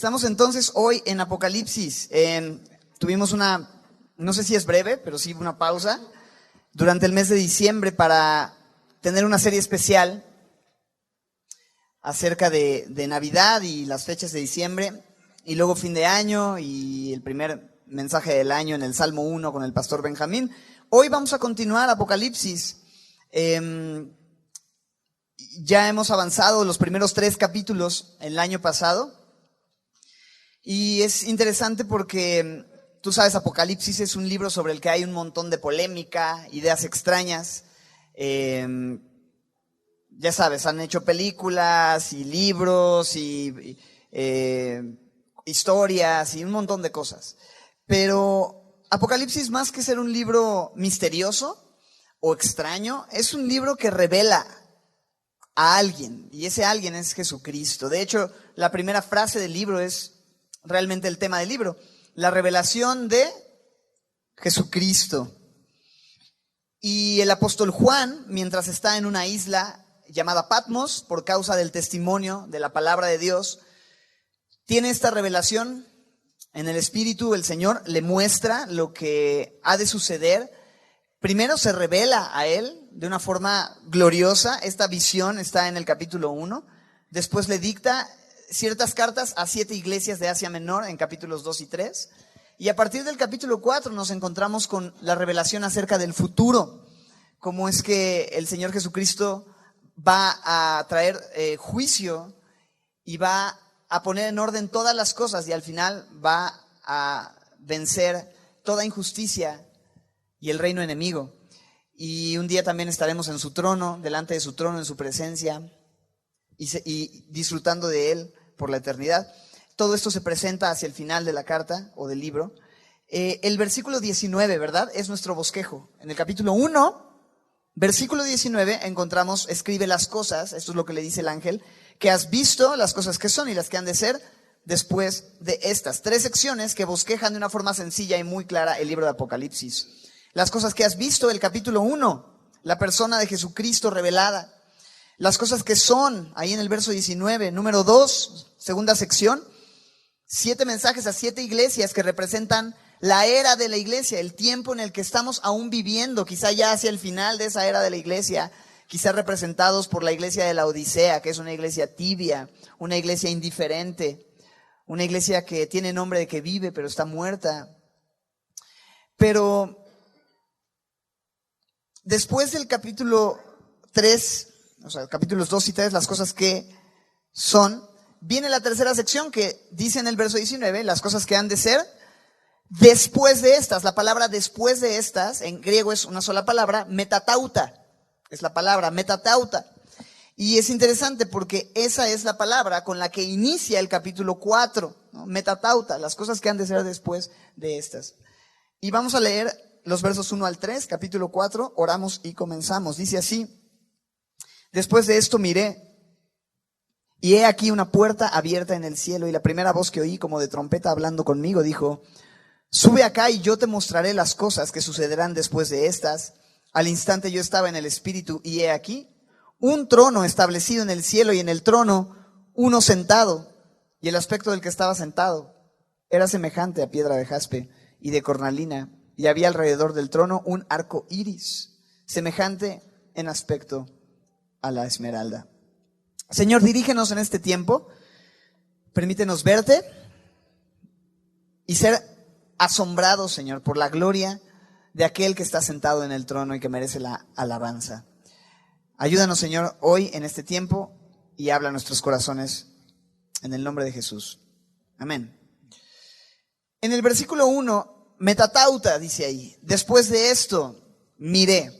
Estamos entonces hoy en Apocalipsis. Tuvimos no sé si es breve, pero sí una pausa durante el mes de diciembre para tener una serie especial acerca de Navidad y las fechas de diciembre, y luego fin de año y el primer mensaje del año en el Salmo 1 con el pastor Benjamín. Hoy vamos a continuar Apocalipsis. Ya hemos avanzado los primeros 3 capítulos el año pasado. Y es interesante porque, tú sabes, Apocalipsis es un libro sobre el que hay un montón de polémica, ideas extrañas. Ya sabes, han hecho películas y libros y historias y un montón de cosas. Pero Apocalipsis, más que ser un libro misterioso o extraño, es un libro que revela a alguien, y ese alguien es Jesucristo. De hecho, la primera frase del libro es realmente el tema del libro, la revelación de Jesucristo. Y el apóstol Juan, mientras está en una isla llamada Patmos, por causa del testimonio de la palabra de Dios, tiene esta revelación en el Espíritu. El Señor le muestra lo que ha de suceder. Primero se revela a él de una forma gloriosa. Esta visión está en el capítulo 1. Después le dicta ciertas cartas a 7 iglesias de Asia Menor en capítulos 2 y 3. Y a partir del capítulo 4 nos encontramos con la revelación acerca del futuro. Cómo es que el Señor Jesucristo va a traer juicio y va a poner en orden todas las cosas, y al final va a vencer toda injusticia y el reino enemigo. Y un día también estaremos en su trono, delante de su trono, en su presencia, y disfrutando de él por la eternidad. Todo esto se presenta hacia el final de la carta o del libro. El versículo 19, ¿verdad? Es nuestro bosquejo. En el capítulo 1, versículo 19, encontramos: escribe las cosas, esto es lo que le dice el ángel, que has visto, las cosas que son y las que han de ser después de estas. 3 secciones que bosquejan de una forma sencilla y muy clara el libro de Apocalipsis. Las cosas que has visto, el capítulo 1, la persona de Jesucristo revelada. Las cosas que son, ahí en el verso 19. Número 2, segunda sección, 7 mensajes a 7 iglesias que representan la era de la iglesia, el tiempo en el que estamos aún viviendo, quizá ya hacia el final de esa era de la iglesia, quizá representados por la iglesia de la Odisea, que es una iglesia tibia, una iglesia indiferente, una iglesia que tiene nombre de que vive pero está muerta. Pero después del capítulo 3, o sea, capítulos 2 y 3, las cosas que son, viene la tercera sección que dice en el verso 19, las cosas que han de ser después de estas. La palabra después de estas, en griego es una sola palabra, metatauta, es la palabra metatauta. Y es interesante porque esa es la palabra con la que inicia el capítulo 4, ¿no? Metatauta, las cosas que han de ser después de estas. Y vamos a leer los versos 1 al 3, capítulo 4, oramos y comenzamos. Dice así: después de esto miré, y he aquí una puerta abierta en el cielo, y la primera voz que oí como de trompeta hablando conmigo dijo: sube acá y yo te mostraré las cosas que sucederán después de estas. Al instante yo estaba en el Espíritu, y he aquí un trono establecido en el cielo, y en el trono uno sentado, y el aspecto del que estaba sentado era semejante a piedra de jaspe y de cornalina, y había alrededor del trono un arco iris, semejante en aspecto a la esmeralda. Señor, dirígenos en este tiempo, permítenos verte y ser asombrados, Señor, por la gloria de aquel que está sentado en el trono y que merece la alabanza. Ayúdanos, Señor, hoy en este tiempo, y habla a nuestros corazones en el nombre de Jesús. Amén. En el versículo 1, metatauta, dice ahí: después de esto miré.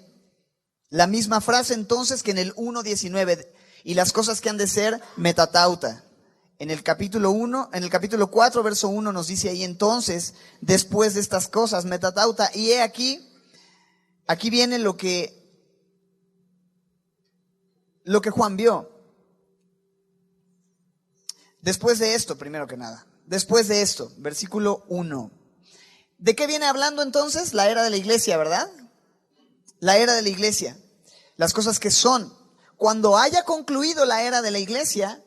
La misma frase entonces que en el 1:19, y las cosas que han de ser metatauta. En el capítulo 4, verso 1 nos dice ahí: entonces, después de estas cosas, metatauta. Y he aquí viene lo que Juan vio. Después de esto, primero que nada, después de esto, versículo 1. ¿De qué viene hablando entonces? La era de la iglesia, ¿verdad? La era de la iglesia. Las cosas que son. Cuando haya concluido la era de la iglesia,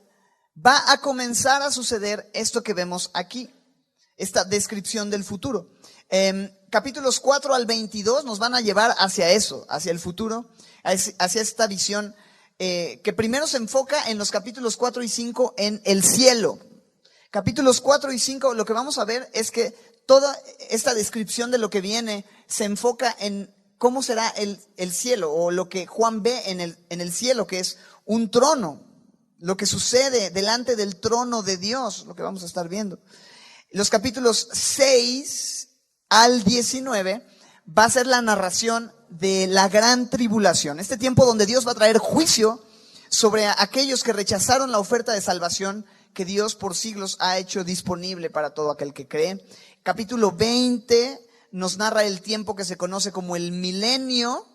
va a comenzar a suceder esto que vemos aquí, esta descripción del futuro. Capítulos 4 al 22 nos van a llevar hacia eso, hacia el futuro, hacia esta visión que primero se enfoca en los capítulos 4 y 5 en el cielo. Capítulos 4 y 5, lo que vamos a ver es que toda esta descripción de lo que viene se enfoca en cómo será el cielo, o lo que Juan ve en el cielo, que es un trono, lo que sucede delante del trono de Dios, lo que vamos a estar viendo. Los capítulos 6 al 19 va a ser la narración de la gran tribulación, este tiempo donde Dios va a traer juicio sobre aquellos que rechazaron la oferta de salvación que Dios por siglos ha hecho disponible para todo aquel que cree. Capítulo 20 nos narra el tiempo que se conoce como el milenio.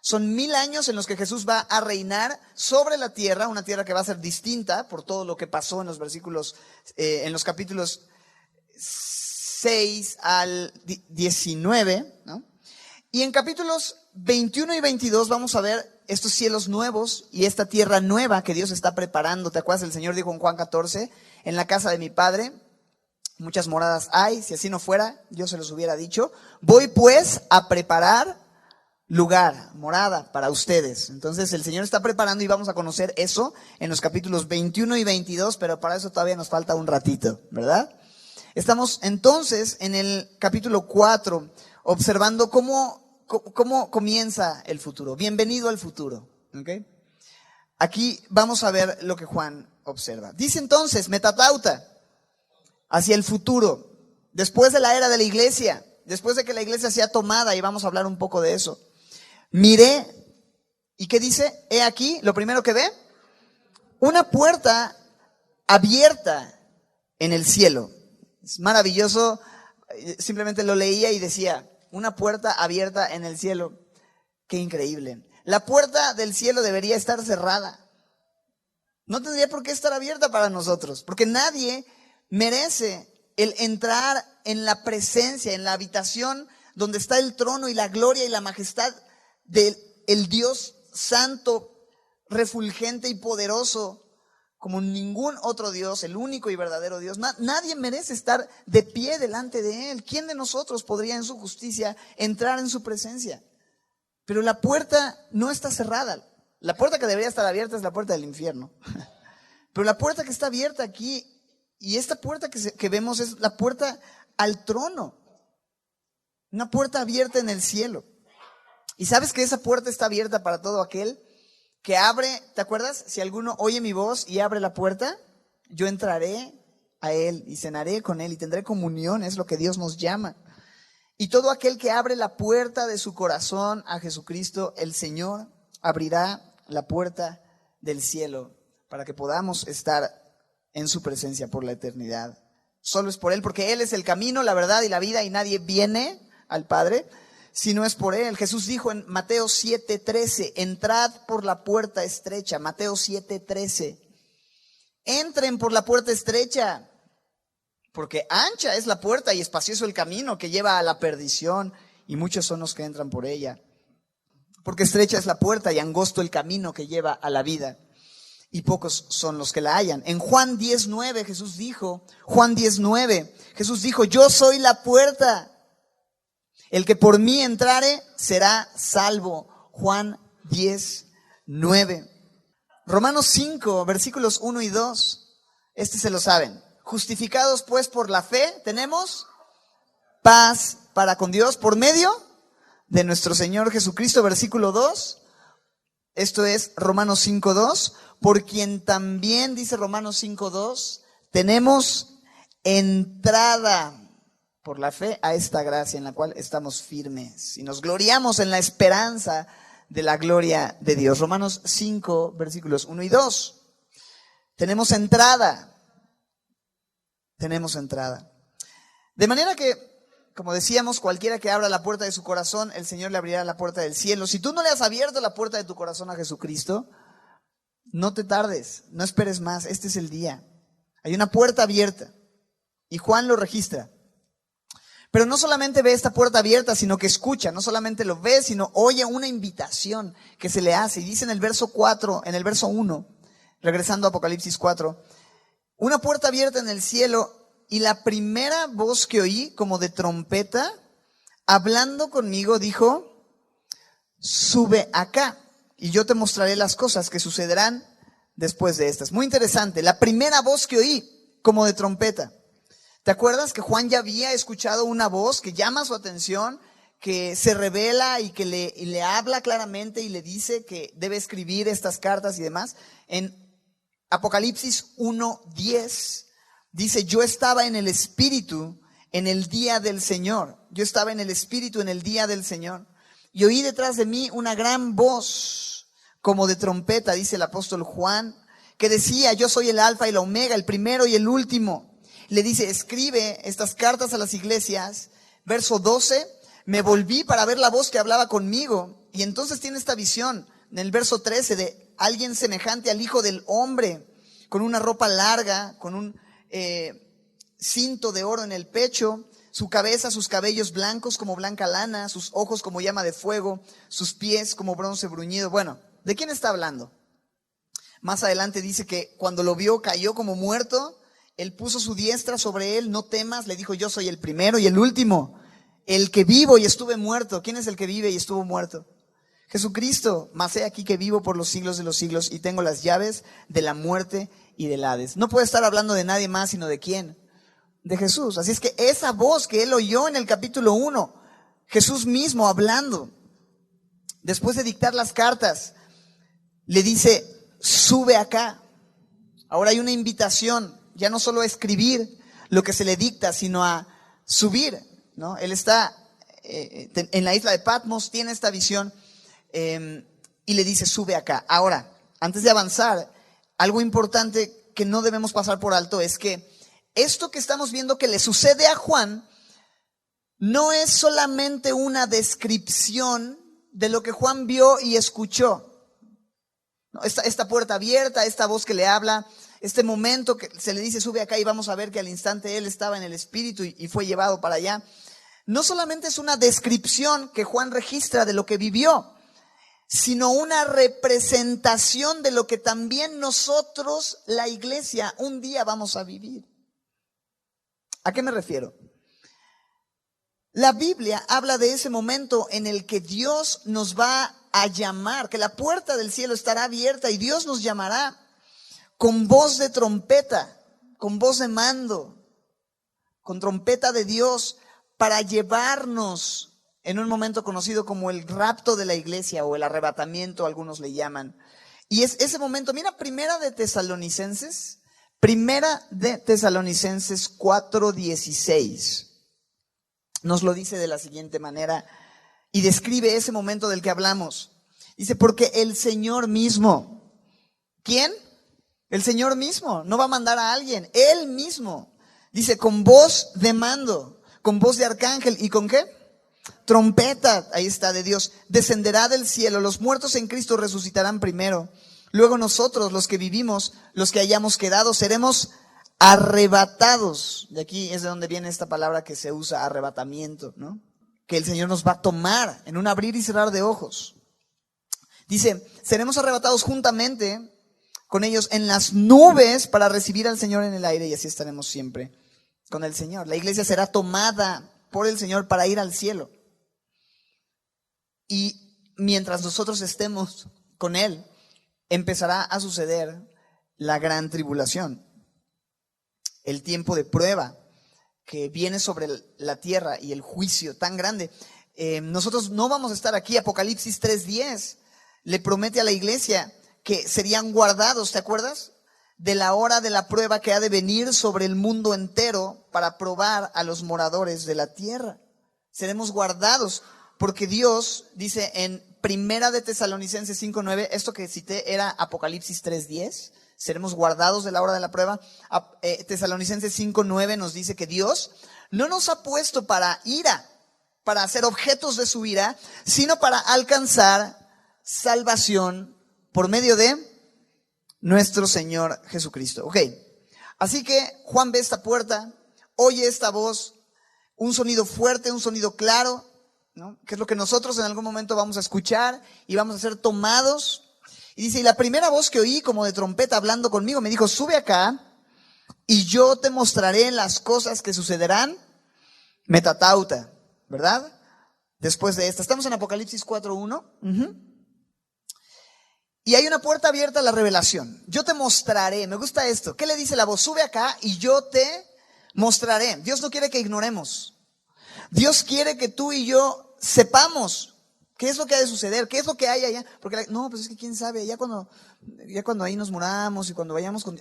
Son 1000 años en los que Jesús va a reinar sobre la tierra, una tierra que va a ser distinta por todo lo que pasó en los versículos, en los capítulos 6 al 19, ¿no? Y en capítulos 21 y 22 vamos a ver estos cielos nuevos y esta tierra nueva que Dios está preparando. ¿Te acuerdas? El Señor dijo en Juan 14, en la casa de mi Padre muchas moradas hay, si así no fuera, yo se los hubiera dicho. Voy pues a preparar lugar, morada para ustedes. Entonces el Señor está preparando y vamos a conocer eso en los capítulos 21 y 22, pero para eso todavía nos falta un ratito, ¿verdad? Estamos entonces en el capítulo 4, observando cómo comienza el futuro. Bienvenido al futuro, ¿ok? Aquí vamos a ver lo que Juan observa. Dice entonces, metatauta, hacia el futuro, después de la era de la iglesia, después de que la iglesia sea tomada, y vamos a hablar un poco de eso. Miré, ¿y qué dice? He aquí, lo primero que ve, una puerta abierta en el cielo. Es maravilloso, simplemente lo leía y decía, una puerta abierta en el cielo. Qué increíble. La puerta del cielo debería estar cerrada. No tendría por qué estar abierta para nosotros, porque nadie merece el entrar en la presencia, en la habitación donde está el trono y la gloria y la majestad del Dios santo, refulgente y poderoso, como ningún otro Dios, el único y verdadero Dios. Nadie merece estar de pie delante de Él. ¿Quién de nosotros podría en su justicia entrar en su presencia? Pero la puerta no está cerrada. La puerta que debería estar abierta es la puerta del infierno. Pero la puerta que está abierta aquí, y esta puerta que vemos es la puerta al trono. Una puerta abierta en el cielo. ¿Y sabes que esa puerta está abierta para todo aquel que abre? ¿Te acuerdas? Si alguno oye mi voz y abre la puerta, yo entraré a él y cenaré con él y tendré comunión, es lo que Dios nos llama. Y todo aquel que abre la puerta de su corazón a Jesucristo, el Señor abrirá la puerta del cielo para que podamos estar en su presencia por la eternidad. Solo es por Él, porque Él es el camino, la verdad y la vida, y nadie viene al Padre si no es por Él. Jesús dijo en Mateo 7:13, entrad por la puerta estrecha. Mateo 7:13. Entren por la puerta estrecha, porque ancha es la puerta y espacioso el camino que lleva a la perdición, y muchos son los que entran por ella. Porque estrecha es la puerta y angosto el camino que lleva a la vida, y pocos son los que la hallan. En Juan 10:9 Jesús dijo, yo soy la puerta. El que por mí entrare será salvo. Juan 10:9. Romanos 5, versículos 1 y 2. Este se lo saben. Justificados pues por la fe, tenemos paz para con Dios por medio de nuestro Señor Jesucristo. Versículo 2. Esto es Romanos 5:2. Por quien también, dice Romanos 5:2, tenemos entrada por la fe a esta gracia en la cual estamos firmes y nos gloriamos en la esperanza de la gloria de Dios. Romanos 5, versículos 1 y 2. Tenemos entrada. De manera que, como decíamos, cualquiera que abra la puerta de su corazón, el Señor le abrirá la puerta del cielo. Si tú no le has abierto la puerta de tu corazón a Jesucristo, no te tardes, no esperes más. Este es el día. Hay una puerta abierta y Juan lo registra. Pero no solamente ve esta puerta abierta, sino que escucha. No solamente lo ve, sino oye una invitación que se le hace. Y dice en el verso 4, en el verso 1, regresando a Apocalipsis 4, una puerta abierta en el cielo, y la primera voz que oí, como de trompeta, hablando conmigo, dijo: sube acá, y yo te mostraré las cosas que sucederán después de estas. Muy interesante, la primera voz que oí, como de trompeta. ¿Te acuerdas que Juan ya había escuchado una voz que llama su atención, que se revela y que le habla claramente y le dice que debe escribir estas cartas y demás? En Apocalipsis 1:10 dice: yo estaba en el Espíritu en el día del Señor. Yo estaba en el Espíritu en el día del Señor. Y oí detrás de mí una gran voz, como de trompeta, dice el apóstol Juan, que decía: yo soy el Alfa y la Omega, el primero y el último. Le dice: escribe estas cartas a las iglesias. Verso 12, me volví para ver la voz que hablaba conmigo. Y entonces tiene esta visión en el verso 13 de alguien semejante al Hijo del Hombre, con una ropa larga, con un cinto de oro en el pecho, su cabeza, sus cabellos blancos como blanca lana, sus ojos como llama de fuego, sus pies como bronce bruñido. Bueno, ¿de quién está hablando? Más adelante dice que cuando lo vio cayó como muerto. Él puso su diestra sobre él: no temas, le dijo: yo soy el primero y el último, el que vivo y estuve muerto. ¿Quién es el que vive y estuvo muerto? Jesucristo. Mas he aquí que vivo por los siglos de los siglos y tengo las llaves de la muerte y del Hades. No puede estar hablando de nadie más, sino de quién, de Jesús. Así es que esa voz que él oyó en el capítulo 1, Jesús mismo hablando, después de dictar las cartas, le dice: sube acá. Ahora hay una invitación, ya no solo a escribir lo que se le dicta, sino a subir, ¿no? Él está en la isla de Patmos, tiene esta visión y le dice: sube acá. Ahora, antes de avanzar, algo importante que no debemos pasar por alto es que esto que estamos viendo que le sucede a Juan no es solamente una descripción de lo que Juan vio y escuchó. No, esta puerta abierta, esta voz que le habla, este momento que se le dice: sube acá, y vamos a ver que al instante él estaba en el Espíritu y fue llevado para allá. No solamente es una descripción que Juan registra de lo que vivió, sino una representación de lo que también nosotros, la iglesia, un día vamos a vivir. ¿A qué me refiero? La Biblia habla de ese momento en el que Dios nos va a llamar, que la puerta del cielo estará abierta y Dios nos llamará con voz de trompeta, con voz de mando, con trompeta de Dios, para llevarnos en un momento conocido como el rapto de la iglesia o el arrebatamiento, algunos le llaman. Y es ese momento, mira, Primera de Tesalonicenses 4:16. Nos lo dice de la siguiente manera y describe ese momento del que hablamos. Dice: porque el Señor mismo. ¿Quién? El Señor mismo. No va a mandar a alguien, Él mismo. Dice: con voz de mando, con voz de arcángel, ¿y con qué? Trompeta, ahí está, de Dios. Descenderá del cielo, los muertos en Cristo resucitarán primero. Luego nosotros, los que vivimos, los que hayamos quedado, seremos arrebatados. De aquí es de donde viene esta palabra que se usa, arrebatamiento, ¿no? Que el Señor nos va a tomar en un abrir y cerrar de ojos. Dice: seremos arrebatados juntamente con ellos en las nubes para recibir al Señor en el aire, y así estaremos siempre con el Señor. La iglesia será tomada por el Señor para ir al cielo. Y mientras nosotros estemos con Él, empezará a suceder la gran tribulación, el tiempo de prueba que viene sobre la tierra y el juicio tan grande. Nosotros no vamos a estar aquí. Apocalipsis 3:10 le promete a la iglesia que serían guardados, ¿te acuerdas? De la hora de la prueba que ha de venir sobre el mundo entero para probar a los moradores de la tierra. Seremos guardados porque Dios dice en Primera de Tesalonicenses 5:9, esto que cité era Apocalipsis 3:10, seremos guardados de la hora de la prueba. Tesalonicenses 5:9 nos dice que Dios no nos ha puesto para ira, para ser objetos de su ira, sino para alcanzar salvación por medio de nuestro Señor Jesucristo. Ok, así que Juan ve esta puerta, oye esta voz, un sonido fuerte, un sonido claro, ¿no? Que es lo que nosotros en algún momento vamos a escuchar y vamos a ser tomados. Y dice: y la primera voz que oí como de trompeta hablando conmigo me dijo: sube acá, y yo te mostraré las cosas que sucederán, metatauta, ¿verdad? Después de esta. Estamos en Apocalipsis 4:1. Y hay una puerta abierta a la revelación. Yo te mostraré. Me gusta esto. ¿Qué le dice la voz? Sube acá y yo te mostraré. Dios no quiere que ignoremos. Dios quiere que tú y yo sepamos qué es lo que ha de suceder, qué es lo que hay allá. Porque no, pues es que quién sabe, ya cuando ahí nos muramos y cuando vayamos con...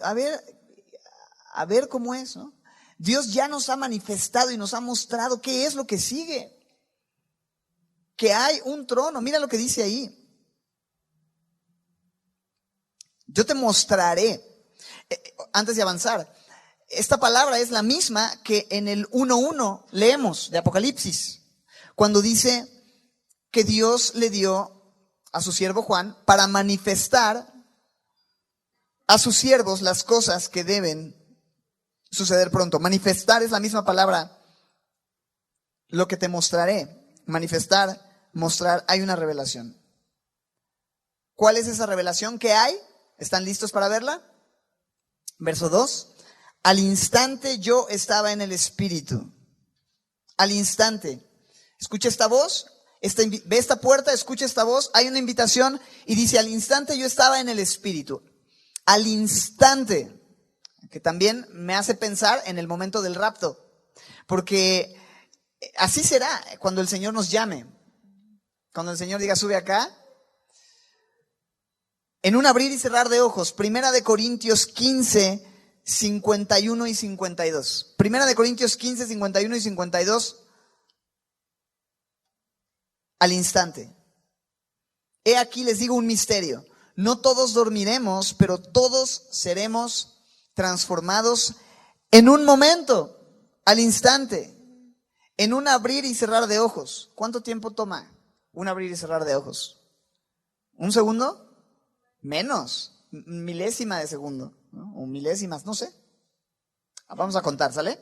A ver cómo es, ¿no? Dios ya nos ha manifestado y nos ha mostrado qué es lo que sigue. Que hay un trono. Mira lo que dice ahí. Yo te mostraré. Antes de avanzar, esta palabra es la misma que en el 1:1 leemos de Apocalipsis, cuando dice que Dios le dio a su siervo Juan para manifestar a sus siervos las cosas que deben suceder pronto. Manifestar es la misma palabra, lo que te mostraré. Manifestar, mostrar, hay una revelación. ¿Cuál es esa revelación que hay? ¿Están listos para verla? Verso 2. Al instante yo estaba en el Espíritu. Al instante. Escucha esta voz. Ve esta puerta, escucha esta voz. Hay una invitación y dice, al instante yo estaba en el Espíritu. Al instante. Que también me hace pensar en el momento del rapto. Porque así será cuando el Señor nos llame. Cuando el Señor diga, sube acá. En un abrir y cerrar de ojos, Primera de Corintios 15, 51 y 52. Primera de Corintios 15, 51 y 52. Al instante. He aquí les digo un misterio. No todos dormiremos, pero todos seremos transformados en un momento, al instante, en un abrir y cerrar de ojos. ¿Cuánto tiempo toma un abrir y cerrar de ojos? ¿Un segundo? Menos, milésima de segundo, ¿no? O milésimas, no sé. Vamos a contar, ¿sale?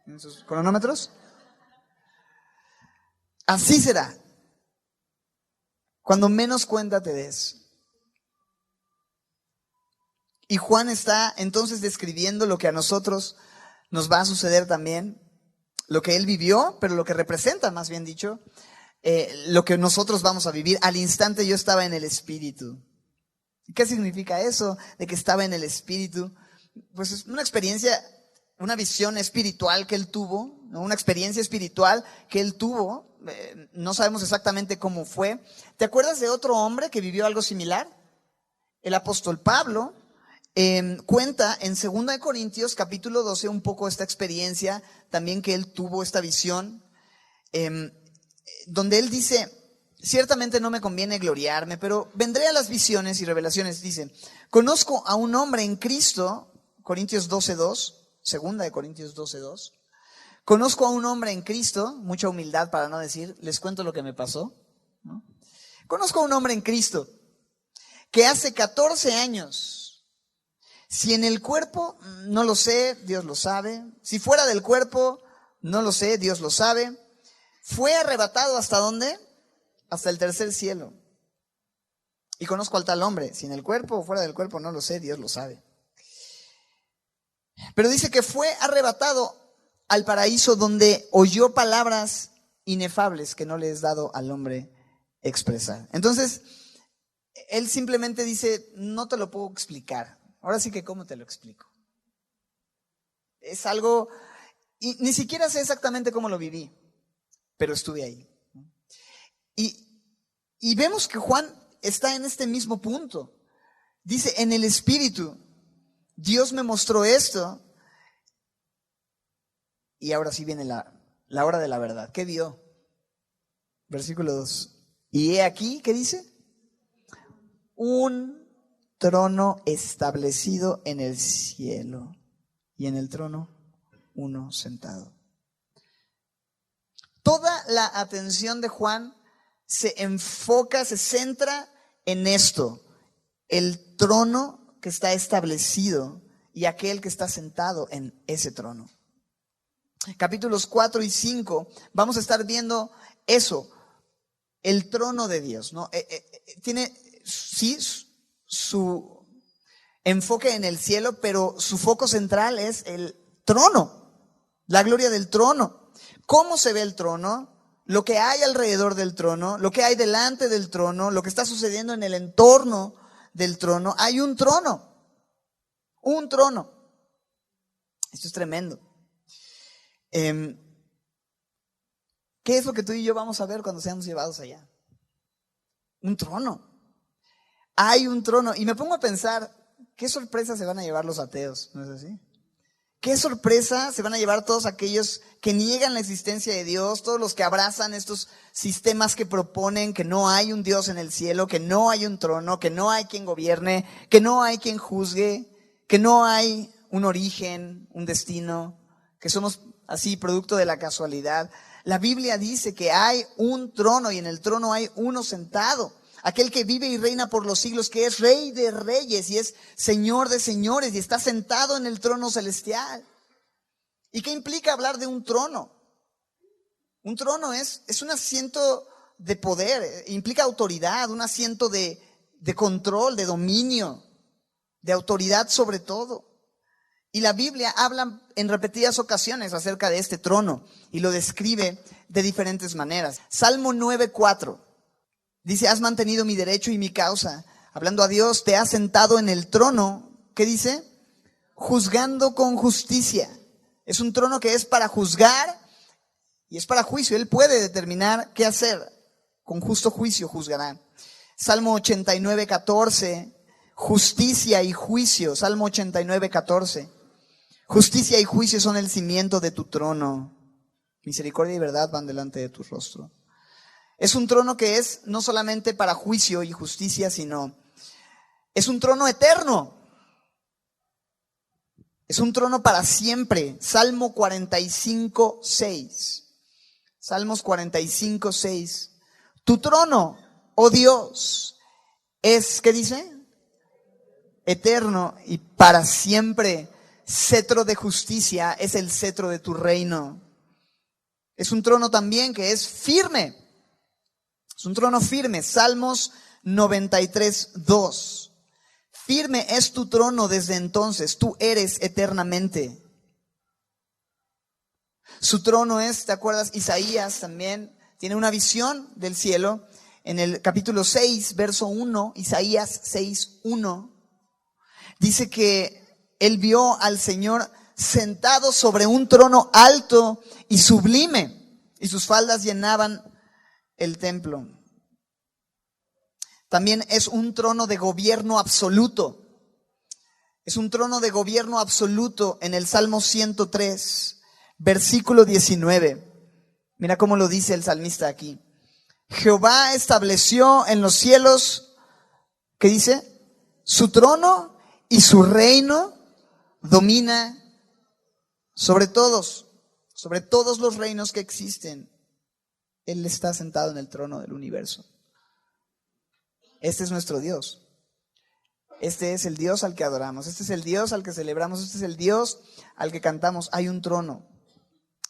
¿En sus cronómetros? Así será. Cuando menos cuenta te des. Y Juan está entonces describiendo lo que a nosotros nos va a suceder también, lo que él vivió, pero lo que representa, más bien dicho, lo que nosotros vamos a vivir. Al instante yo estaba en el Espíritu. ¿Qué significa eso de que estaba en el Espíritu? Pues es una experiencia, una visión espiritual que él tuvo, ¿no? Una experiencia espiritual que él tuvo. No sabemos exactamente cómo fue. ¿Te acuerdas de otro hombre que vivió algo similar? El apóstol Pablo cuenta en 2 Corintios capítulo 12 un poco esta experiencia también que él tuvo, esta visión, donde él dice... Ciertamente no me conviene gloriarme, pero vendré a las visiones y revelaciones. Dice, conozco a un hombre en Cristo, Corintios 12:2, 2 Corintios 12:2. Conozco a un hombre en Cristo, mucha humildad para no decir, les cuento lo que me pasó, ¿no? Conozco a un hombre en Cristo que hace 14 años, si en el cuerpo, no lo sé, Dios lo sabe. Si fuera del cuerpo, no lo sé, Dios lo sabe. Fue arrebatado ¿hasta dónde? Hasta el tercer cielo. Y conozco al tal hombre, si en el cuerpo o fuera del cuerpo, no lo sé, Dios lo sabe. Pero dice que fue arrebatado al paraíso donde oyó palabras inefables que no le es dado al hombre expresar. Entonces, él simplemente dice, no te lo puedo explicar. Ahora sí que, ¿cómo te lo explico? Es algo, y ni siquiera sé exactamente cómo lo viví, pero estuve ahí. Y vemos que Juan está en este mismo punto. Dice, en el Espíritu, Dios me mostró esto. Y ahora sí viene la hora de la verdad. ¿Qué vio? Versículo 2. Y he aquí, ¿qué dice? Un trono establecido en el cielo. Y en el trono, uno sentado. Toda la atención de Juan se enfoca, se centra en esto, el trono que está establecido y aquel que está sentado en ese trono. Capítulos 4 y 5 vamos a estar viendo eso, el trono de Dios, ¿no? Tiene sí su enfoque en el cielo, pero su foco central es el trono, la gloria del trono. ¿Cómo se ve el trono? Lo que hay alrededor del trono, lo que hay delante del trono, lo que está sucediendo en el entorno del trono. Hay un trono. Un trono. Esto es tremendo. ¿Qué es lo que tú y yo vamos a ver cuando seamos llevados allá? Un trono. Hay un trono. Y me pongo a pensar, qué sorpresa se van a llevar los ateos, ¿no es así? Qué sorpresa se van a llevar todos aquellos que niegan la existencia de Dios, todos los que abrazan estos sistemas que proponen que no hay un Dios en el cielo, que no hay un trono, que no hay quien gobierne, que no hay quien juzgue, que no hay un origen, un destino, que somos así producto de la casualidad. La Biblia dice que hay un trono y en el trono hay uno sentado. Aquel que vive y reina por los siglos, que es Rey de reyes y es Señor de señores y está sentado en el trono celestial. ¿Y qué implica hablar de un trono? Un trono es un asiento de poder, implica autoridad, un asiento de control, de dominio, de autoridad sobre todo. Y la Biblia habla en repetidas ocasiones acerca de este trono y lo describe de diferentes maneras. Salmo 9:4. Dice, has mantenido mi derecho y mi causa. Hablando a Dios, te has sentado en el trono. ¿Qué dice? Juzgando con justicia. Es un trono que es para juzgar y es para juicio. Él puede determinar qué hacer. Con justo juicio juzgará. Salmo 89:14. Justicia y juicio. Salmo 89:14. Justicia y juicio son el cimiento de tu trono. Misericordia y verdad van delante de tu rostro. Es un trono que es no solamente para juicio y justicia, sino es un trono eterno. Es un trono para siempre. Salmo 45:6. Salmos 45:6. Tu trono, oh Dios, es, ¿qué dice? Eterno y para siempre. Cetro de justicia es el cetro de tu reino. Es un trono también que es firme. Es un trono firme. Salmos 93:2. Firme es tu trono desde entonces. Tú eres eternamente. Su trono es, ¿te acuerdas? Isaías también tiene una visión del cielo. En el capítulo 6, verso 1, Isaías 6:1, dice que él vio al Señor sentado sobre un trono alto y sublime, y sus faldas llenaban el templo. También es un trono de gobierno absoluto. Es un trono de gobierno absoluto en el Salmo 103, versículo 19. Mira cómo lo dice el salmista aquí. Jehová estableció en los cielos, ¿qué dice? Su trono y su reino domina sobre todos los reinos que existen. Él está sentado en el trono del universo. Este es nuestro Dios. Este es el Dios al que adoramos. Este es el Dios al que celebramos. Este es el Dios al que cantamos. Hay un trono.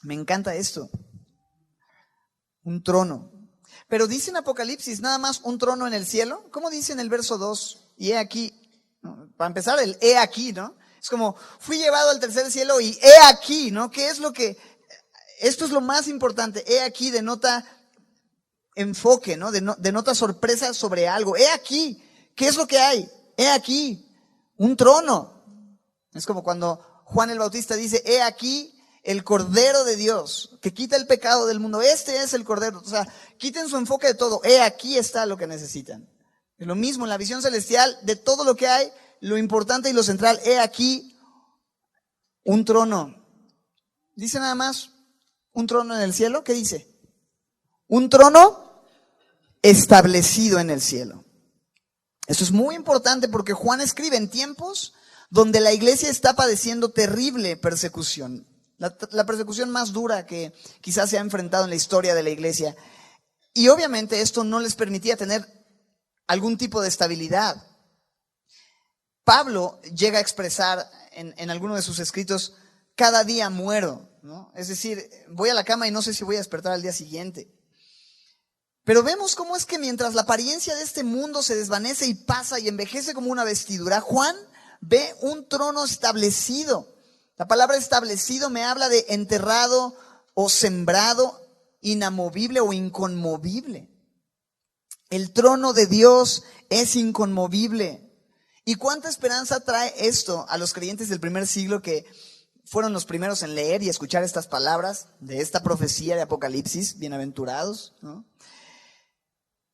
Me encanta esto. Un trono. Pero dice en Apocalipsis nada más un trono en el cielo. ¿Cómo dice en el verso 2? Y he aquí. ¿No? Para empezar, el he aquí, ¿no? Es como, fui llevado al tercer cielo y he aquí, ¿no? ¿Qué es lo que? Esto es lo más importante. He aquí denota enfoque, ¿no? Denota sorpresa sobre algo. He aquí. ¿Qué es lo que hay? He aquí. Un trono. Es como cuando Juan el Bautista dice, he aquí el Cordero de Dios que quita el pecado del mundo. Este es el Cordero. O sea, quiten su enfoque de todo. He aquí está lo que necesitan. Es lo mismo en la visión celestial de todo lo que hay. Lo importante y lo central, he aquí un trono. Dice nada más, un trono en el cielo. ¿Qué dice? Un trono establecido en el cielo. Esto es muy importante porque Juan escribe en tiempos donde la iglesia está padeciendo terrible persecución. La persecución más dura que quizás se ha enfrentado en la historia de la iglesia. Y obviamente esto no les permitía tener algún tipo de estabilidad. Pablo llega a expresar en alguno de sus escritos, cada día muero, ¿no? Es decir, voy a la cama y no sé si voy a despertar al día siguiente. Pero vemos cómo es que mientras la apariencia de este mundo se desvanece y pasa y envejece como una vestidura, Juan ve un trono establecido. La palabra establecido me habla de enterrado o sembrado, inamovible o inconmovible. El trono de Dios es inconmovible. ¿Y cuánta esperanza trae esto a los creyentes del primer siglo que fueron los primeros en leer y escuchar estas palabras de esta profecía de Apocalipsis, bienaventurados, ¿no?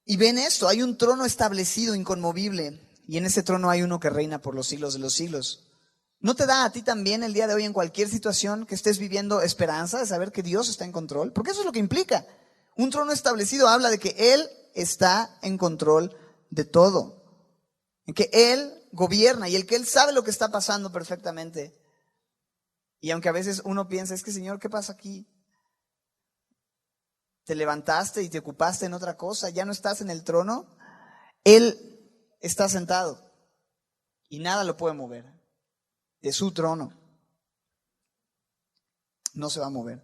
Y ven esto, hay un trono establecido, inconmovible, y en ese trono hay uno que reina por los siglos de los siglos. ¿No te da a ti también el día de hoy en cualquier situación que estés viviendo esperanza de saber que Dios está en control? Porque eso es lo que implica. Un trono establecido habla de que Él está en control de todo, en que Él gobierna y el que Él sabe lo que está pasando perfectamente. Y aunque a veces uno piensa, es que Señor, ¿qué pasa aquí? Te levantaste y te ocupaste en otra cosa, ya no estás en el trono. Él está sentado y nada lo puede mover. De su trono no se va a mover.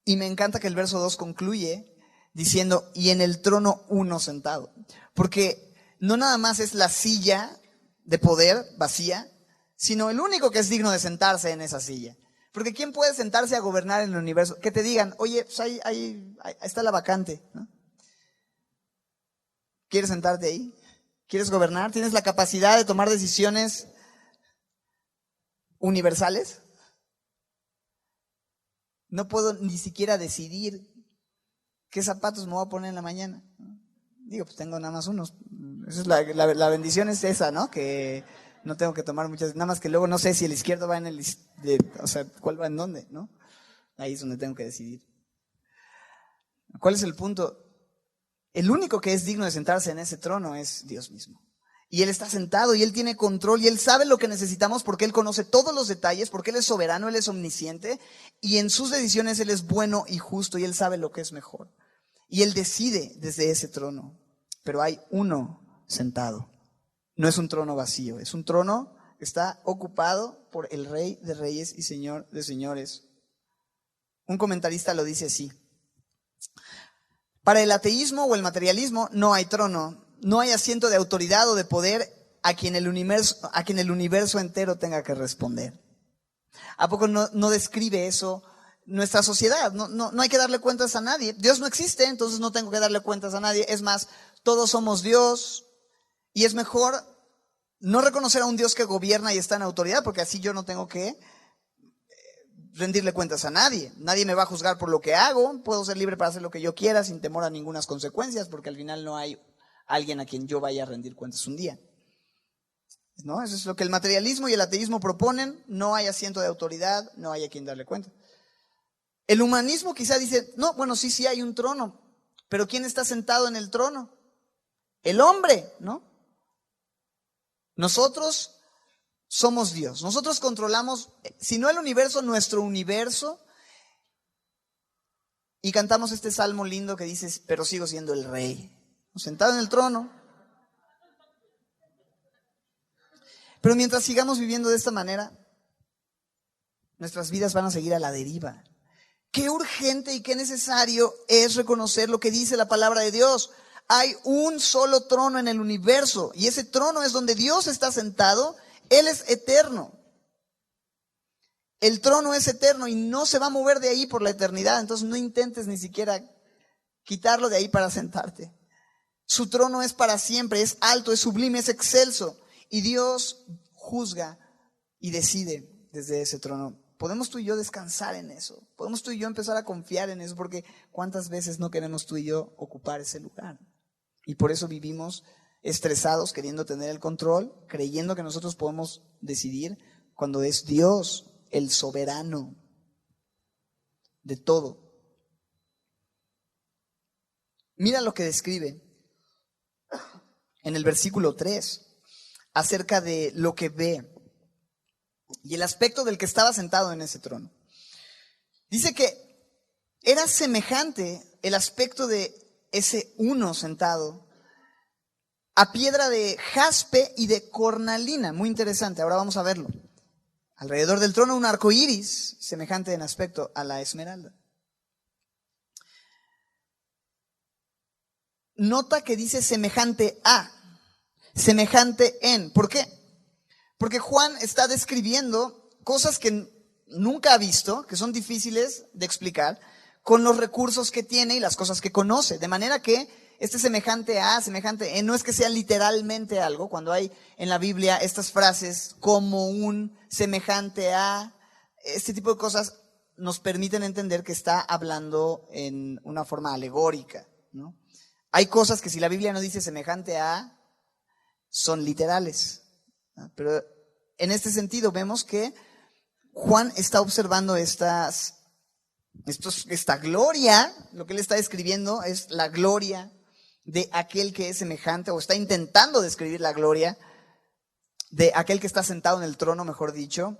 Y me encanta que el verso 2 concluye diciendo, y en el trono uno sentado. Porque no nada más es la silla de poder vacía, sino el único que es digno de sentarse en esa silla. Porque ¿quién puede sentarse a gobernar en el universo? Que te digan, oye, pues ahí está la vacante, ¿no? ¿Quieres sentarte ahí? ¿Quieres gobernar? ¿Tienes la capacidad de tomar decisiones universales? No puedo ni siquiera decidir qué zapatos me voy a poner en la mañana. Digo, pues tengo nada más unos. Esa es la bendición es esa, ¿no? Que no tengo que tomar muchas, nada más que luego no sé si el izquierdo va en el, o sea, cuál va en dónde, ¿no? Ahí es donde tengo que decidir. ¿Cuál es el punto? El único que es digno de sentarse en ese trono es Dios mismo. Y Él está sentado y Él tiene control y Él sabe lo que necesitamos porque Él conoce todos los detalles, porque Él es soberano, Él es omnisciente y en sus decisiones Él es bueno y justo y Él sabe lo que es mejor. Y Él decide desde ese trono. Pero hay uno sentado. No es un trono vacío, es un trono que está ocupado por el Rey de Reyes y Señor de Señores. Un comentarista lo dice así: para el ateísmo o el materialismo no hay trono, no hay asiento de autoridad o de poder a quien el universo entero tenga que responder. ¿A poco no describe eso nuestra sociedad? No hay que darle cuentas a nadie. Dios no existe, entonces no tengo que darle cuentas a nadie. Es más, todos somos Dios y es mejor no reconocer a un Dios que gobierna y está en autoridad, porque así yo no tengo que rendirle cuentas a nadie. Nadie me va a juzgar por lo que hago. Puedo ser libre para hacer lo que yo quiera sin temor a ninguna consecuencias, porque al final no hay alguien a quien yo vaya a rendir cuentas un día, ¿no? Eso es lo que el materialismo y el ateísmo proponen. No hay asiento de autoridad, no hay a quien darle cuenta. El humanismo quizá dice, no, bueno, sí hay un trono, pero ¿quién está sentado en el trono? El hombre, ¿no? Nosotros somos Dios. Nosotros controlamos, si no el universo, nuestro universo. Y cantamos este salmo lindo que dice, pero sigo siendo el rey, sentado en el trono. Pero mientras sigamos viviendo de esta manera, nuestras vidas van a seguir a la deriva. Qué urgente y qué necesario es reconocer lo que dice la palabra de Dios. Hay un solo trono en el universo y ese trono es donde Dios está sentado. Él es eterno. El trono es eterno y no se va a mover de ahí por la eternidad. Entonces no intentes ni siquiera quitarlo de ahí para sentarte. Su trono es para siempre, es alto, es sublime, es excelso. Y Dios juzga y decide desde ese trono. Podemos tú y yo descansar en eso. Podemos tú y yo empezar a confiar en eso, porque ¿cuántas veces no queremos tú y yo ocupar ese lugar? Y por eso vivimos estresados, queriendo tener el control, creyendo que nosotros podemos decidir, cuando es Dios el soberano de todo. Mira lo que describe en el versículo 3 acerca de lo que ve y el aspecto del que estaba sentado en ese trono. Dice que era semejante el aspecto de ese uno sentado a piedra de jaspe y de cornalina. Muy interesante, ahora vamos a verlo. Alrededor del trono un arco iris, semejante en aspecto a la esmeralda. Nota que dice semejante a, semejante en. ¿Por qué? Porque Juan está describiendo cosas que nunca ha visto, que son difíciles de explicar, con los recursos que tiene y las cosas que conoce. De manera que semejante a, no es que sea literalmente algo, cuando hay en la Biblia estas frases como un, semejante a, este tipo de cosas nos permiten entender que está hablando en una forma alegórica, ¿no? Hay cosas que si la Biblia no dice semejante a, son literales, ¿no? Pero en este sentido vemos que Juan está observando esta gloria, lo que él está describiendo es la gloria de aquel que es semejante, o está intentando describir la gloria de aquel que está sentado en el trono, mejor dicho.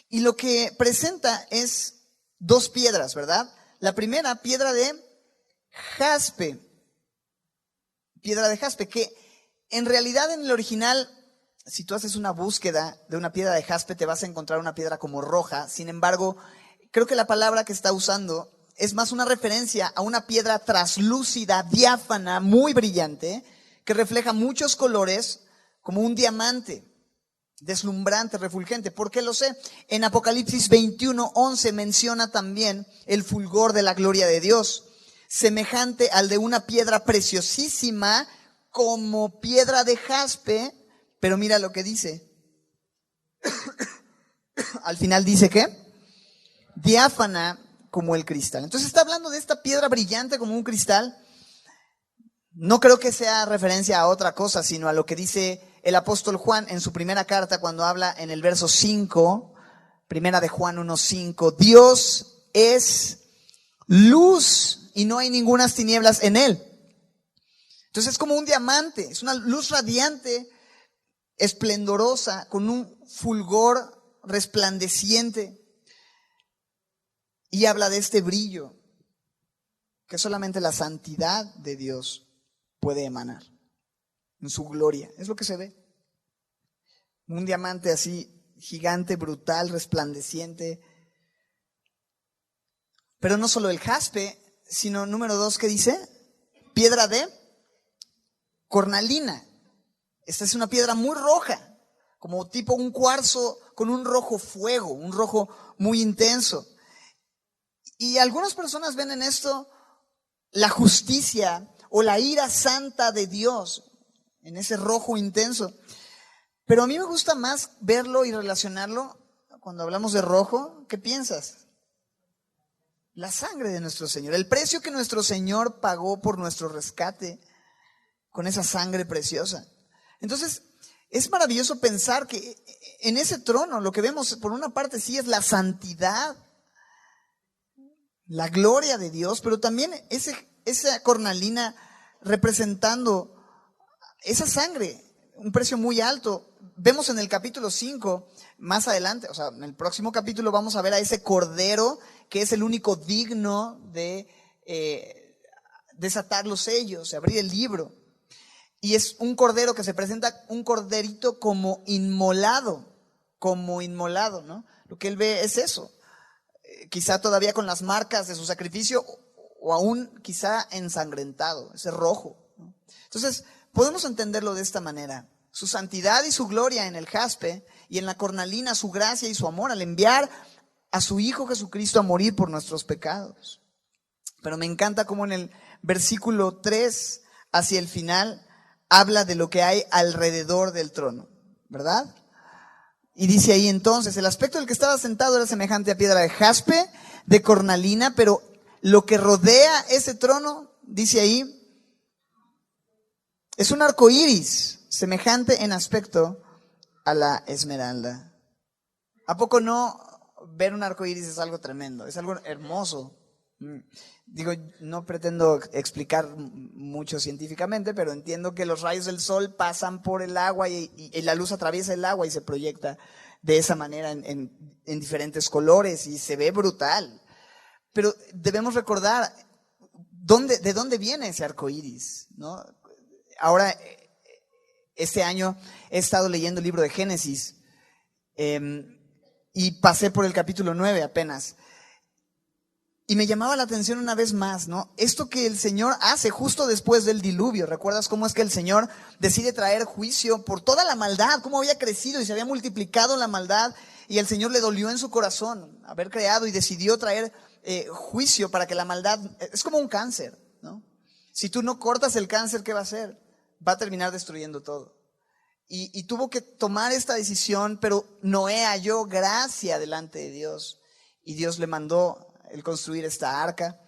Y lo que presenta es dos piedras, ¿verdad? La primera, piedra de jaspe, que en realidad en el original, si tú haces una búsqueda de una piedra de jaspe, te vas a encontrar una piedra como roja. Sin embargo, creo que la palabra que está usando es más una referencia a una piedra traslúcida, diáfana, muy brillante, que refleja muchos colores, como un diamante, deslumbrante, refulgente. ¿Por qué lo sé? En Apocalipsis 21:11 menciona también el fulgor de la gloria de Dios, semejante al de una piedra preciosísima, como piedra de jaspe. Pero mira lo que dice. Al final dice que diáfana como el cristal. Entonces está hablando de esta piedra brillante como un cristal. No creo que sea referencia a otra cosa, sino a lo que dice el apóstol Juan en su primera carta cuando habla en el verso 5, primera de Juan 1:5. Dios es luz y no hay ningunas tinieblas en él. Entonces es como un diamante, es una luz radiante, esplendorosa, con un fulgor resplandeciente. Y habla de este brillo que solamente la santidad de Dios puede emanar en su gloria. Es lo que se ve. Un diamante así, gigante, brutal, resplandeciente. Pero no solo el jaspe, sino número 2, ¿qué dice? Piedra de cornalina. Esta es una piedra muy roja, como tipo un cuarzo con un rojo fuego, un rojo muy intenso. Y algunas personas ven en esto la justicia o la ira santa de Dios, en ese rojo intenso. Pero a mí me gusta más verlo y relacionarlo cuando hablamos de rojo. ¿Qué piensas? La sangre de nuestro Señor, el precio que nuestro Señor pagó por nuestro rescate con esa sangre preciosa. Entonces, es maravilloso pensar que en ese trono lo que vemos por una parte sí es la santidad, la gloria de Dios, pero también esa cornalina representando esa sangre, un precio muy alto. Vemos en el capítulo 5, más adelante, o sea, en el próximo capítulo vamos a ver a ese cordero que es el único digno de desatar los sellos, de abrir el libro. Y es un cordero que se presenta, un corderito como inmolado, ¿no? Lo que él ve es eso. Quizá todavía con las marcas de su sacrificio o aún quizá ensangrentado, ese rojo, ¿no? Entonces, podemos entenderlo de esta manera. Su santidad y su gloria en el jaspe y en la cornalina, su gracia y su amor al enviar a su Hijo Jesucristo a morir por nuestros pecados. Pero me encanta cómo en el versículo 3 hacia el final habla de lo que hay alrededor del trono, ¿verdad? Y dice ahí entonces, el aspecto del que estaba sentado era semejante a piedra de jaspe, de cornalina, pero lo que rodea ese trono, dice ahí, es un arco iris, semejante en aspecto a la esmeralda. ¿A poco no ver un arco iris es algo tremendo? Es algo hermoso. Digo, no pretendo explicar mucho científicamente, pero entiendo que los rayos del sol pasan por el agua y la luz atraviesa el agua y se proyecta de esa manera en diferentes colores y se ve brutal. Pero debemos recordar de dónde viene ese arco iris, ¿no? Ahora, este año he estado leyendo el libro de Génesis y pasé por el capítulo 9 apenas. Y me llamaba la atención una vez más, ¿no? Esto que el Señor hace justo después del diluvio. ¿Recuerdas cómo es que el Señor decide traer juicio por toda la maldad? Cómo había crecido y se había multiplicado la maldad. Y el Señor le dolió en su corazón haber creado y decidió traer juicio para que la maldad... Es como un cáncer, ¿no? Si tú no cortas el cáncer, ¿qué va a hacer? Va a terminar destruyendo todo. Y tuvo que tomar esta decisión, pero Noé halló gracia delante de Dios. Y Dios le mandó el construir esta arca,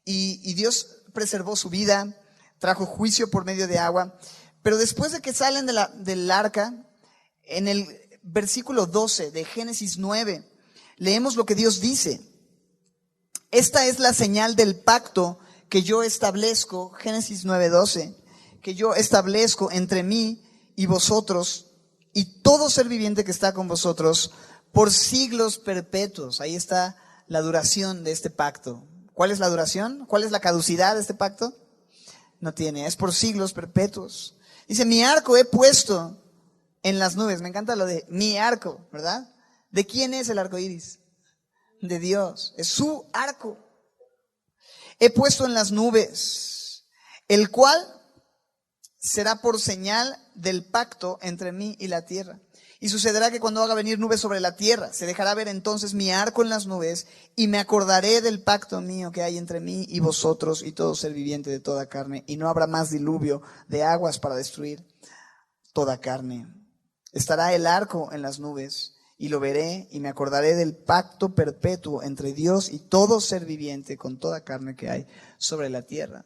y Dios preservó su vida, trajo juicio por medio de agua. Pero después de que salen del arca, en el versículo 12 de Génesis 9, leemos lo que Dios dice. Esta es la señal del pacto que yo establezco, Génesis 9:12, que yo establezco entre mí y vosotros y todo ser viviente que está con vosotros por siglos perpetuos. Ahí está la duración de este pacto. ¿Cuál es la duración? ¿Cuál es la caducidad de este pacto? No tiene, es por siglos perpetuos. Dice, mi arco he puesto en las nubes. Me encanta lo de mi arco, ¿verdad? ¿De quién es el arco iris? De Dios, es su arco. He puesto en las nubes, el cual será por señal del pacto entre mí y la tierra. Y sucederá que cuando haga venir nubes sobre la tierra, se dejará ver entonces mi arco en las nubes, y me acordaré del pacto mío que hay entre mí y vosotros y todo ser viviente de toda carne, y no habrá más diluvio de aguas para destruir toda carne. Estará el arco en las nubes, y lo veré, y me acordaré del pacto perpetuo entre Dios y todo ser viviente con toda carne que hay sobre la tierra.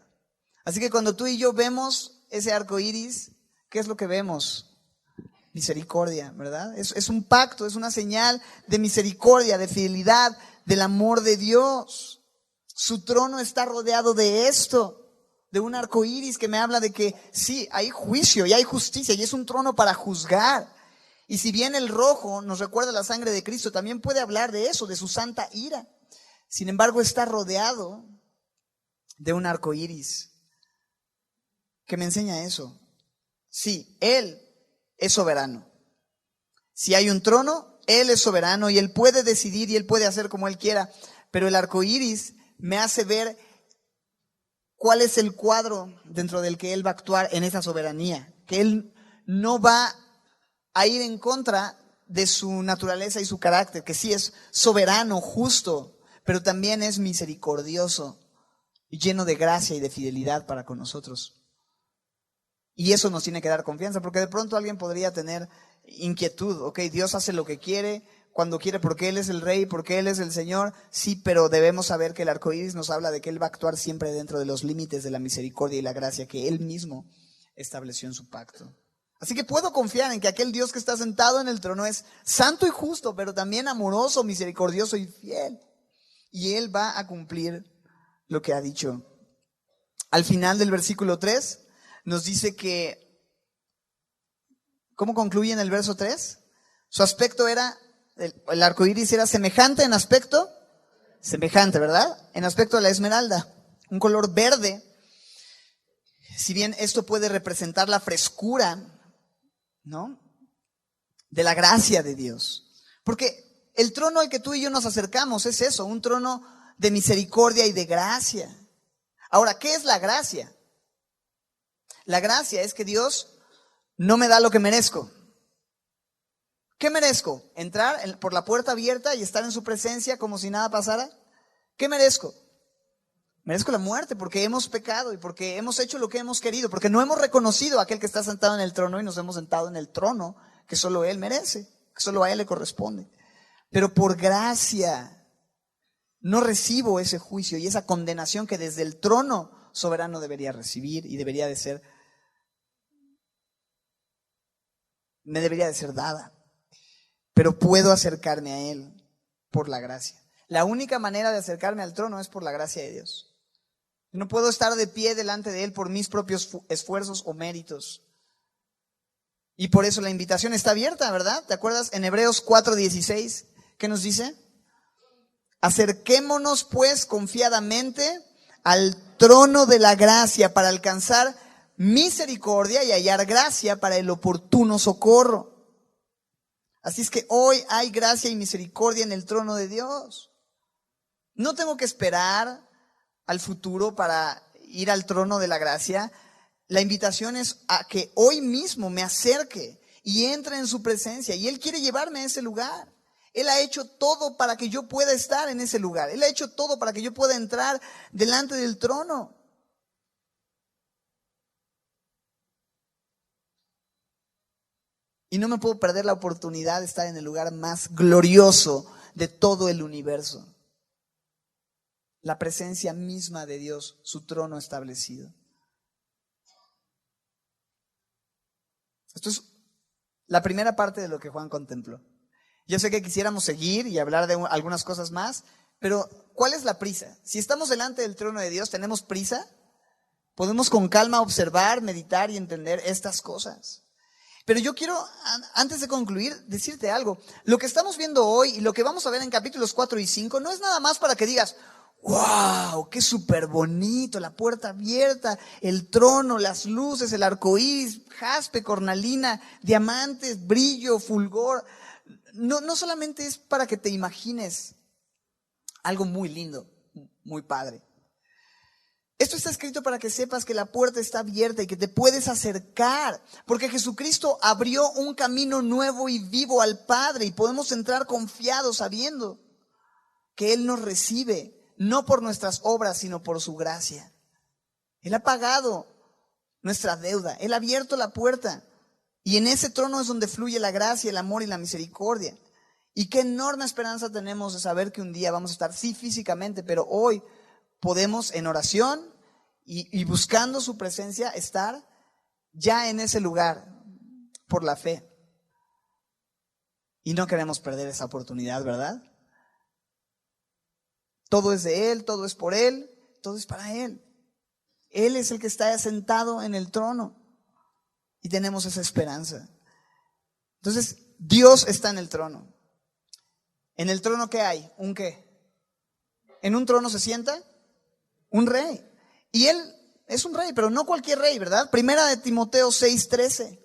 Así que cuando tú y yo vemos ese arco iris, ¿qué es lo que vemos? Misericordia, ¿verdad? Es un pacto, es una señal de misericordia, de fidelidad, del amor de Dios. Su trono está rodeado de esto, de un arco iris que me habla de que sí, hay juicio y hay justicia, y es un trono para juzgar. Y si bien el rojo nos recuerda la sangre de Cristo, también puede hablar de eso, de su santa ira. Sin embargo, está rodeado de un arco iris que me enseña eso. Sí, Él es soberano. Si hay un trono, Él es soberano y Él puede decidir y Él puede hacer como Él quiera. Pero el arco iris me hace ver cuál es el cuadro dentro del que Él va a actuar en esa soberanía. Que Él no va a ir en contra de su naturaleza y su carácter, que sí es soberano, justo, pero también es misericordioso y lleno de gracia y de fidelidad para con nosotros. Y eso nos tiene que dar confianza, porque de pronto alguien podría tener inquietud. Ok, Dios hace lo que quiere, cuando quiere, porque Él es el Rey, porque Él es el Señor. Sí, pero debemos saber que el arco iris nos habla de que Él va a actuar siempre dentro de los límites de la misericordia y la gracia que Él mismo estableció en su pacto. Así que puedo confiar en que aquel Dios que está sentado en el trono es santo y justo, pero también amoroso, misericordioso y fiel. Y Él va a cumplir lo que ha dicho. Al final del versículo 3 nos dice que, ¿cómo concluye en el verso 3? Su aspecto era, el arco iris era semejante en aspecto, semejante, ¿verdad? En aspecto a la esmeralda, un color verde. Si bien esto puede representar la frescura, ¿no?, de la gracia de Dios. Porque el trono al que tú y yo nos acercamos es eso, un trono de misericordia y de gracia. Ahora, ¿qué es la gracia? La gracia es que Dios no me da lo que merezco. ¿Qué merezco? ¿Entrar por la puerta abierta y estar en su presencia como si nada pasara? ¿Qué merezco? Merezco la muerte porque hemos pecado y porque hemos hecho lo que hemos querido, porque no hemos reconocido a aquel que está sentado en el trono y nos hemos sentado en el trono que solo Él merece, que solo a Él le corresponde. Pero por gracia no recibo ese juicio y esa condenación que desde el trono soberano debería recibir y me debería de ser dada. Pero puedo acercarme a Él por la gracia. La única manera de acercarme al trono es por la gracia de Dios. No puedo estar de pie delante de Él por mis propios esfuerzos o méritos. Y por eso la invitación está abierta, ¿verdad? ¿Te acuerdas en Hebreos 4:16? ¿Qué nos dice? Acerquémonos pues confiadamente al trono de la gracia para alcanzar misericordia y hallar gracia para el oportuno socorro. Así es que hoy hay gracia y misericordia en el trono de Dios. No tengo que esperar al futuro para ir al trono de la gracia. La invitación es a que hoy mismo me acerque y entre en su presencia. Y Él quiere llevarme a ese lugar. Él ha hecho todo para que yo pueda estar en ese lugar. Él ha hecho todo para que yo pueda entrar delante del trono. Y no me puedo perder la oportunidad de estar en el lugar más glorioso de todo el universo. La presencia misma de Dios, su trono establecido. Esto es la primera parte de lo que Juan contempló. Yo sé que quisiéramos seguir y hablar de algunas cosas más, pero ¿cuál es la prisa? Si estamos delante del trono de Dios, ¿tenemos prisa? Podemos con calma observar, meditar y entender estas cosas. Pero yo quiero, antes de concluir, decirte algo. Lo que estamos viendo hoy y lo que vamos a ver en capítulos 4 y 5 no es nada más para que digas, ¡wow! ¡Qué súper bonito! La puerta abierta, el trono, las luces, el arco iris, jaspe, cornalina, diamantes, brillo, fulgor. No solamente es para que te imagines algo muy lindo, muy padre. Esto está escrito para que sepas que la puerta está abierta y que te puedes acercar, porque Jesucristo abrió un camino nuevo y vivo al Padre y podemos entrar confiados sabiendo que Él nos recibe, no por nuestras obras, sino por su gracia. Él ha pagado nuestra deuda, Él ha abierto la puerta y en ese trono es donde fluye la gracia, el amor y la misericordia. Y qué enorme esperanza tenemos de saber que un día vamos a estar, sí, físicamente, pero hoy podemos en oración y buscando su presencia estar ya en ese lugar por la fe. Y no queremos perder esa oportunidad, ¿verdad? Todo es de Él, todo es por Él, todo es para Él. Él es el que está sentado en el trono y tenemos esa esperanza. Entonces, Dios está en el trono. ¿En el trono qué hay? ¿Un qué? ¿En un trono se sienta? Un rey. Y Él es un rey, pero no cualquier rey, ¿verdad? Primera de Timoteo 6:15.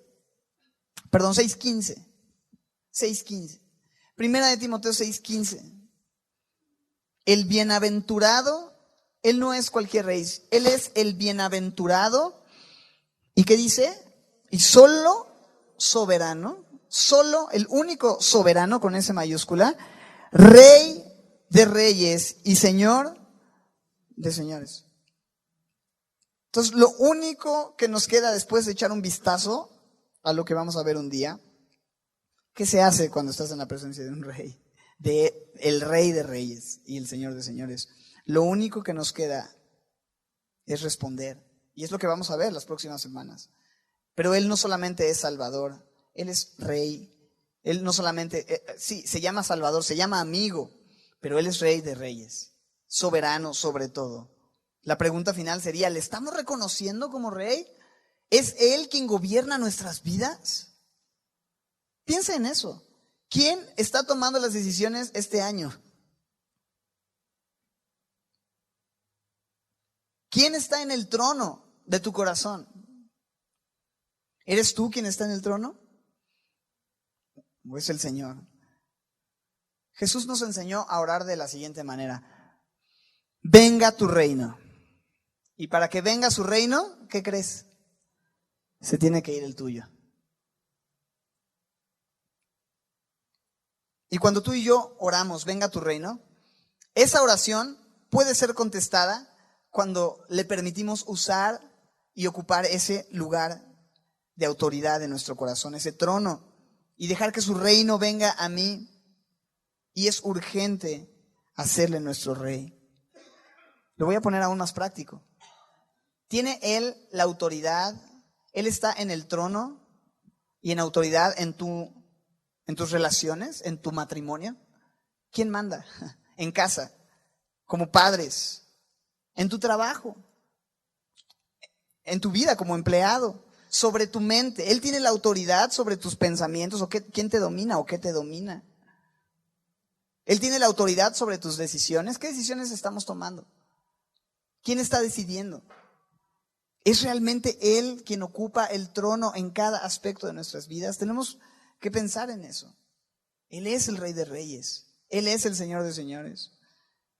Primera de Timoteo 6:15. El bienaventurado, Él no es cualquier rey, Él es el bienaventurado. ¿Y qué dice? Y solo soberano, solo el único soberano con S mayúscula, Rey de reyes y Señor de señores. Entonces, lo único que nos queda después de echar un vistazo a lo que vamos a ver un día, ¿qué se hace cuando estás en la presencia de un rey? De el Rey de reyes y el Señor de señores. Lo único que nos queda es responder. Y es lo que vamos a ver las próximas semanas. Pero Él no solamente es Salvador, Él es Rey. Él no solamente, sí, se llama Salvador, se llama amigo, pero Él es Rey de reyes, soberano sobre todo. La pregunta final sería, ¿le estamos reconociendo como Rey? ¿Es Él quien gobierna nuestras vidas? Piensa en eso. ¿Quién está tomando las decisiones este año? ¿Quién está en el trono de tu corazón? ¿Eres tú quien está en el trono? ¿O es el Señor? Jesús nos enseñó a orar de la siguiente manera: venga tu reino. Y para que venga su reino, ¿qué crees? Se tiene que ir el tuyo. Y cuando tú y yo oramos, venga tu reino, esa oración puede ser contestada cuando le permitimos usar y ocupar ese lugar de autoridad en nuestro corazón, ese trono, y dejar que su reino venga a mí. Y es urgente hacerle nuestro rey. Lo voy a poner aún más práctico. ¿Tiene Él la autoridad? ¿Él está en el trono y en autoridad en tus relaciones, en tu matrimonio? ¿Quién manda? En casa, como padres, en tu trabajo, en tu vida como empleado, sobre tu mente. Él tiene la autoridad sobre tus pensamientos, o quién te domina o qué te domina. Él tiene la autoridad sobre tus decisiones. ¿Qué decisiones estamos tomando? ¿Quién está decidiendo? ¿Es realmente Él quien ocupa el trono en cada aspecto de nuestras vidas? Tenemos que pensar en eso. Él es el Rey de reyes. Él es el Señor de señores.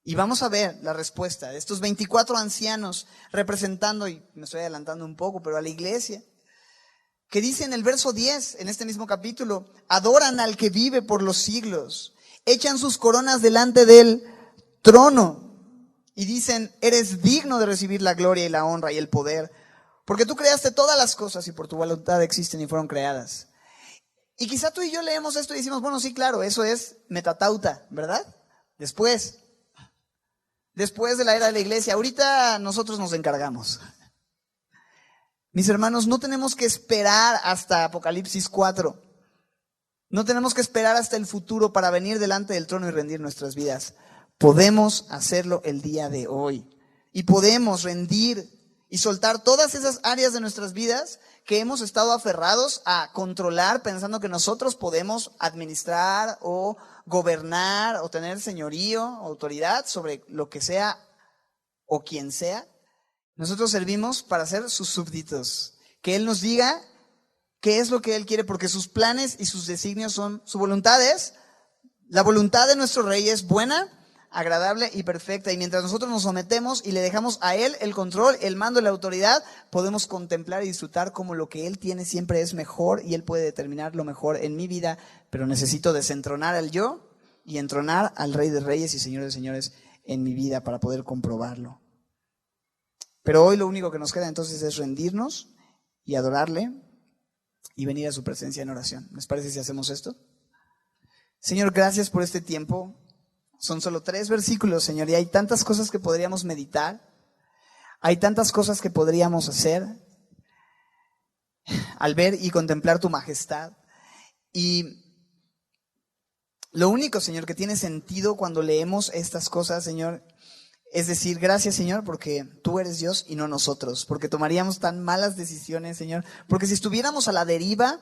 Y vamos a ver la respuesta de estos 24 ancianos representando, y me estoy adelantando un poco, pero a la iglesia, que dice en el verso 10, en este mismo capítulo: adoran al que vive por los siglos, echan sus coronas delante del trono y dicen: eres digno de recibir la gloria y la honra y el poder, porque tú creaste todas las cosas y por tu voluntad existen y fueron creadas. Y quizá tú y yo leemos esto y decimos: bueno, sí, claro, eso es metatauta, ¿verdad? Después de la era de la iglesia, ahorita nosotros nos encargamos. Mis hermanos, no tenemos que esperar hasta Apocalipsis 4. No tenemos que esperar hasta el futuro para venir delante del trono y rendir nuestras vidas. Podemos hacerlo el día de hoy. Y podemos rendir y soltar todas esas áreas de nuestras vidas que hemos estado aferrados a controlar, pensando que nosotros podemos administrar o gobernar o tener señorío, autoridad sobre lo que sea o quien sea. Nosotros servimos para ser sus súbditos. Que Él nos diga qué es lo que Él quiere, porque sus planes y sus designios son, su voluntad es, la voluntad de nuestro Rey es buena, agradable y perfecta. Y mientras nosotros nos sometemos y le dejamos a Él el control, el mando y la autoridad, podemos contemplar y disfrutar como lo que Él tiene siempre es mejor y Él puede determinar lo mejor en mi vida. Pero necesito desentronar al yo y entronar al Rey de Reyes y Señor de Señores en mi vida para poder comprobarlo. Pero hoy lo único que nos queda entonces es rendirnos y adorarle y venir a su presencia en oración. ¿Les parece si hacemos esto? Señor, gracias por este tiempo. Son solo 3 versículos, Señor, y hay tantas cosas que podríamos meditar. Hay tantas cosas que podríamos hacer al ver y contemplar tu majestad. Y lo único, Señor, que tiene sentido cuando leemos estas cosas, Señor, es decir: gracias, Señor, porque tú eres Dios y no nosotros, porque tomaríamos tan malas decisiones, Señor, porque si estuviéramos a la deriva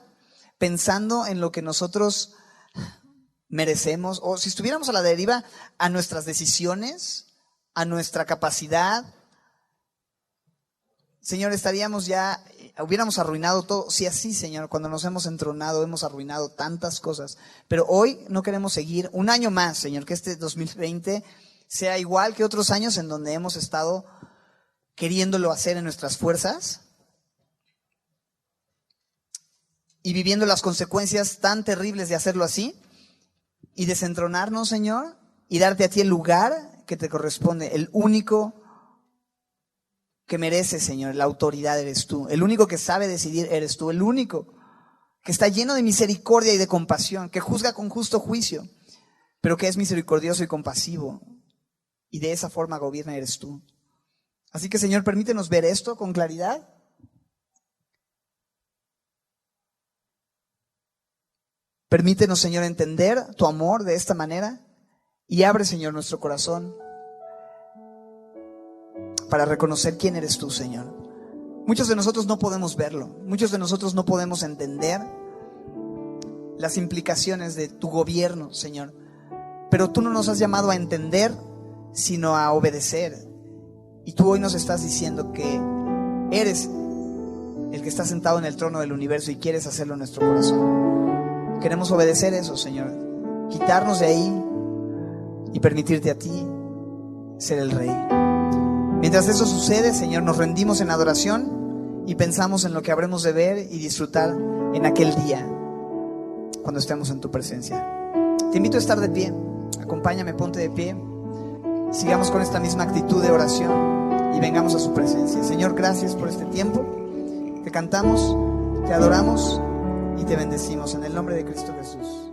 pensando en lo que nosotros merecemos, o si estuviéramos a la deriva a nuestras decisiones, a nuestra capacidad, Señor, hubiéramos arruinado todo. Si así, Señor, cuando nos hemos entronado, hemos arruinado tantas cosas, pero hoy no queremos seguir un año más, Señor, que este 2020 sea igual que otros años en donde hemos estado queriéndolo hacer en nuestras fuerzas y viviendo las consecuencias tan terribles de hacerlo así, y desentronarnos, Señor, y darte a ti el lugar que te corresponde. El único que merece, Señor, la autoridad eres tú. El único que sabe decidir eres tú. El único que está lleno de misericordia y de compasión, que juzga con justo juicio, pero que es misericordioso y compasivo. Y de esa forma gobierna eres tú. Así que, Señor, permítenos ver esto con claridad. Permítenos, Señor, entender tu amor de esta manera. Y abre, Señor, nuestro corazón para reconocer quién eres tú, Señor. Muchos de nosotros no podemos verlo. Muchos de nosotros no podemos entender las implicaciones de tu gobierno, Señor. Pero tú no nos has llamado a entender, sino a obedecer. Y tú hoy nos estás diciendo que eres el que está sentado en el trono del universo y quieres hacerlo en nuestro corazón. Queremos obedecer eso, Señor. Quitarnos de ahí y permitirte a ti ser el Rey. Mientras eso sucede, Señor, nos rendimos en adoración y pensamos en lo que habremos de ver y disfrutar en aquel día cuando estemos en tu presencia. Te invito a estar de pie. Acompáñame, ponte de pie. Sigamos con esta misma actitud de oración y vengamos a su presencia. Señor, gracias por este tiempo. Te cantamos, te adoramos y te bendecimos en el nombre de Cristo Jesús.